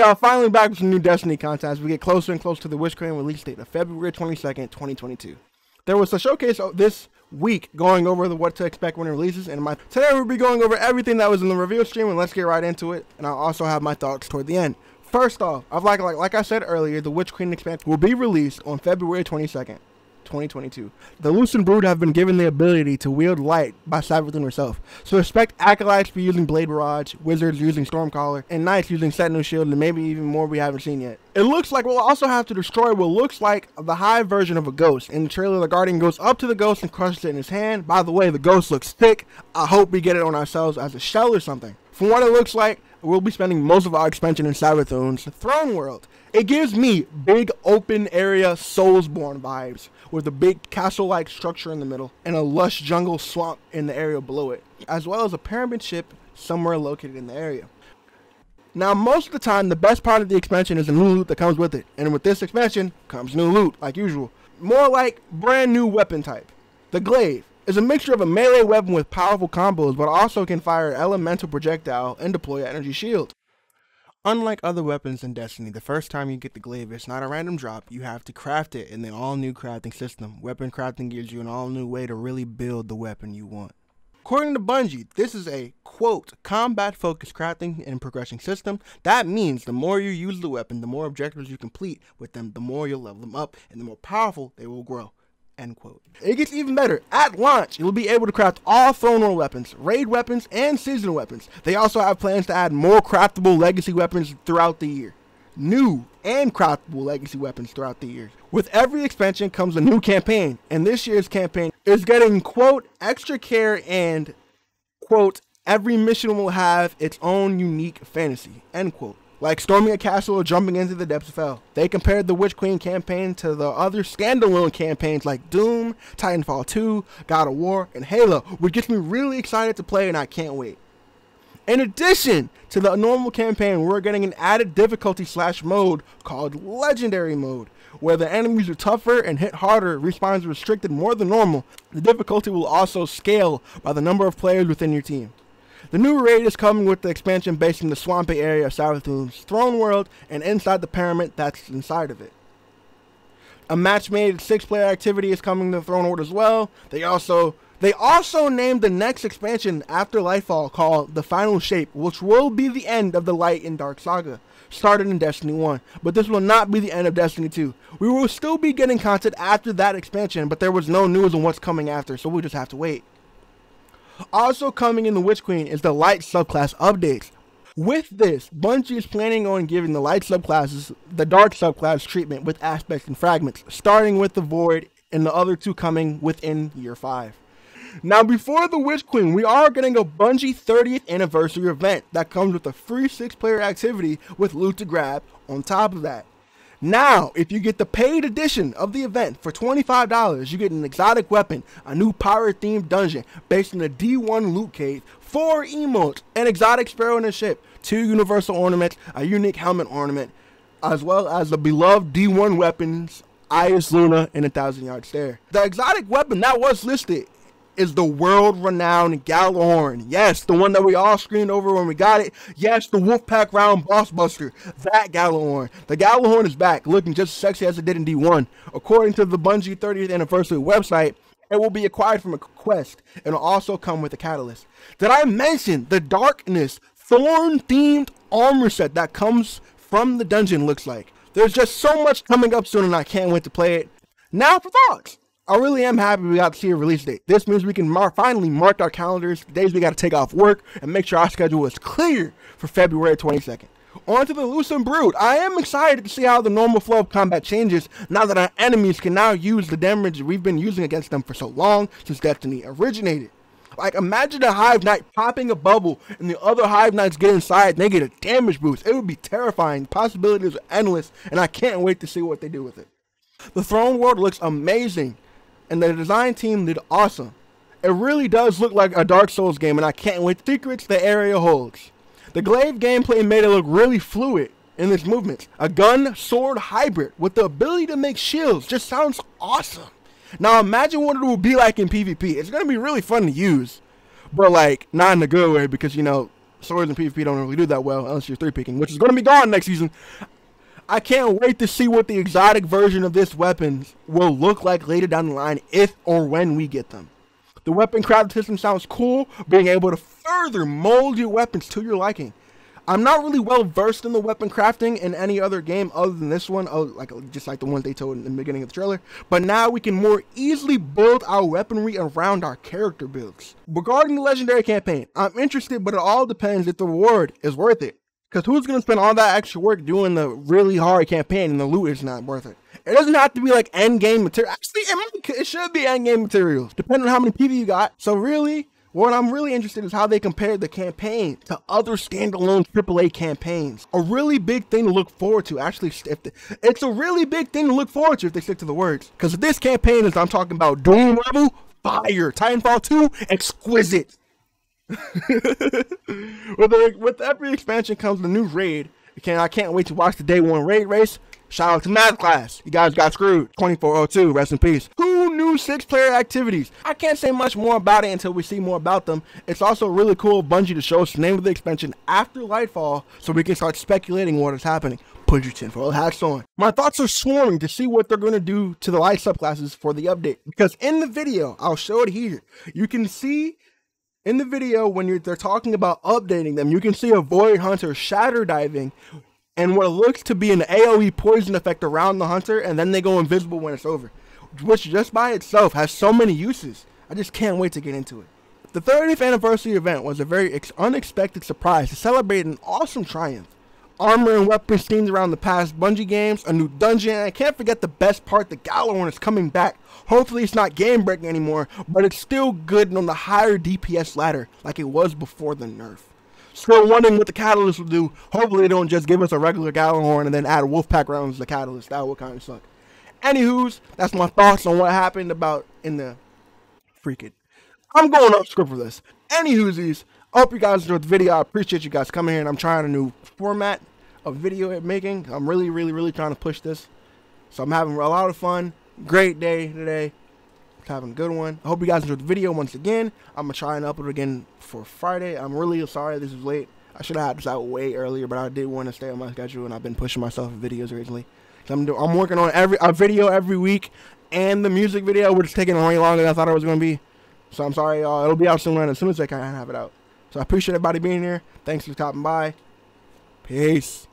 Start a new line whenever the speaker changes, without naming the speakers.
y'all, finally back with some new Destiny content as we get closer and closer to the Witch Queen release date of February 22nd, 2022. There was a showcase this week going over what to expect when it releases, and today we'll be going over everything that was in the reveal stream, and let's get right into it, and I'll also have my thoughts toward the end. First off, like I said earlier, the Witch Queen expansion will be released on February 22nd. 2022. The Lucent Brood have been given the ability to wield light by Savathûn herself, so expect Acolytes be using Blade Barrage, Wizards using Stormcaller, and Knights using Sentinel Shield, and maybe even more we haven't seen yet. It looks like we'll also have to destroy what looks like the Hive version of a ghost. In the trailer, the Guardian goes up to the ghost and crushes it in his hand. By the way, the ghost looks thick. I hope we get it on ourselves as a shell or something. From what it looks like, we'll be spending most of our expansion in Savathûn's Throne World. It gives me big open area Soulsborne vibes, with a big castle-like structure in the middle and a lush jungle swamp in the area below it, as well as a pyramid ship somewhere located in the area. Now, most of the time, the best part of the expansion is the new loot that comes with it, and with this expansion comes new loot, like usual. More like brand new weapon type. The Glaive is a mixture of a melee weapon with powerful combos, but also can fire an elemental projectile and deploy an energy shield. Unlike other weapons in Destiny, the first time you get the Glaive, it's not a random drop. You have to craft it in the all-new crafting system. Weapon crafting gives you an all-new way to really build the weapon you want. According to Bungie, this is a, quote, combat-focused crafting and progression system. That means the more you use the weapon, the more objectives you complete with them, the more you'll level them up, and the more powerful they will grow. End quote. It gets even better. At launch, you'll be able to craft all Throne World weapons, raid weapons, and seasonal weapons. They also have plans to add more craftable legacy weapons throughout the year. New and craftable legacy weapons throughout the year. With every expansion comes a new campaign, and this year's campaign is getting, quote, extra care and, quote, every mission will have its own unique fantasy, end quote. Like storming a castle or jumping into the depths of hell. They compared the Witch Queen campaign to the other standalone campaigns like Doom, Titanfall 2, God of War, and Halo, which gets me really excited to play, and I can't wait. In addition to the normal campaign, we're getting an added difficulty / mode called Legendary Mode, where the enemies are tougher and hit harder, respawns restricted more than normal. The difficulty will also scale by the number of players within your team. The new raid is coming with the expansion based in the swampy area of Savathûn's Throne World and inside the pyramid that's inside of it. A match-made 6-player activity is coming to the Throne World as well. They also named the next expansion after Lightfall called The Final Shape, which will be the end of the Light and Dark saga, started in Destiny 1. But this will not be the end of Destiny 2. We will still be getting content after that expansion, but there was no news on what's coming after, so we'll just have to wait. Also coming in the Witch Queen is the Light subclass updates. With this, Bungie is planning on giving the Light subclasses the Dark subclass treatment with aspects and fragments, starting with the Void and the other two coming within year 5. Now, before the Witch Queen, we are getting a Bungie 30th anniversary event that comes with a free 6-player activity with loot to grab on top of that. Now, if you get the paid edition of the event for $25, you get an exotic weapon, a new pirate-themed dungeon based in the D1 loot cave, 4 emotes, an exotic sparrow in a ship, 2 universal ornaments, a unique helmet ornament, as well as the beloved D1 weapons, Eyas Luna, and a 1,000-yard stare. The exotic weapon that was listed is the world-renowned Gjallarhorn. Yes, the one that we all screamed over when we got it. Yes, the Wolfpack round boss buster. That Gjallarhorn. The Gjallarhorn is back, looking just as sexy as it did in D1. According to the Bungie 30th anniversary website, it will be acquired from a quest and will also come with a catalyst. Did I mention the Darkness Thorn-themed armor set that comes from the dungeon looks like? There's just so much coming up soon and I can't wait to play it. Now for thoughts. I really am happy we got to see a release date. This means we can finally mark our calendars, the days we got to take off work, and make sure our schedule is clear for February 22nd. On to the Lucent Brood. I am excited to see how the normal flow of combat changes now that our enemies can now use the damage we've been using against them for so long since Destiny originated. Like, imagine a Hive Knight popping a bubble and the other Hive Knights get inside and they get a damage boost. It would be terrifying. The possibilities are endless, and I can't wait to see what they do with it. The Throne World looks amazing, and the design team did awesome. It really does look like a Dark Souls game, and I can't wait the secrets the area holds. The Glaive gameplay made it look really fluid in its movements. A gun-sword hybrid with the ability to make shields just sounds awesome. Now imagine what it will be like in PvP. It's going to be really fun to use, but like not in a good way because, you know, Swords and PvP don't really do that well unless you're 3-picking, which is going to be gone next season. I can't wait to see what the exotic version of this weapon will look like later down the line, if or when we get them. The weapon crafting system sounds cool, being able to further mold your weapons to your liking. I'm not really well versed in the weapon crafting in any other game other than this one, just like the ones they told in the beginning of the trailer. But now we can more easily build our weaponry around our character builds. Regarding the legendary campaign, I'm interested, but it all depends if the reward is worth it. Because who's going to spend all that extra work doing the really hard campaign and the loot is not worth it? It doesn't have to be like end game material. Actually, it should be end game materials, depending on how many people you got. So really, what I'm really interested in is how they compare the campaign to other standalone AAA campaigns. A really big thing to look forward to. Actually, it's a really big thing to look forward to if they stick to the words. Because if this campaign is, I'm talking about Doom level, fire. Titanfall 2, exquisite. with every expansion comes the new raid. I can't wait to watch the day 1 raid race. Shout out to Math Class. You guys got screwed. 2402, rest in peace. 2 new 6-player activities. I can't say much more about it until we see more about them. It's also really cool of Bungie to show us the name of the expansion after Lightfall so we can start speculating what is happening. Put your tinfoil hats on. My thoughts are swarming to see what they're going to do to the light subclasses for the update. Because in the video, I'll show it here. You can see in the video, when they're talking about updating them, you can see a Void Hunter shatter diving and what looks to be an AoE poison effect around the hunter, and then they go invisible when it's over. Which just by itself has so many uses. I just can't wait to get into it. The 30th anniversary event was a very unexpected surprise to celebrate an awesome triumph. Armor and weapons themed around the past Bungie games, a new dungeon, and I can't forget the best part, the Gjallarhorn is coming back. Hopefully it's not game breaking anymore, but it's still good and on the higher DPS ladder like it was before the nerf. Still wondering what the Catalyst will do. Hopefully they don't just give us a regular Gjallarhorn and then add Wolfpack rounds to the Catalyst. That would kind of suck. Anywho's, that's my thoughts on what happened in the freaking. I'm going off script for this. Anywho's, I hope you guys enjoyed the video. I appreciate you guys coming here, and I'm trying a new format of video making. I'm really trying to push this. So I'm having a lot of fun. Great day today. Having a good one. I hope you guys enjoyed the video once again. I'm going to try and upload again for Friday. I'm really sorry this is late. I should have had this out way earlier, but I did want to stay on my schedule, and I've been pushing myself with videos recently. So I'm working on a video every week, and the music video, which is taking way longer than I thought it was going to be. So I'm sorry, y'all. It'll be out soon, as soon as I can have it out. So I appreciate everybody being here. Thanks for stopping by. Peace.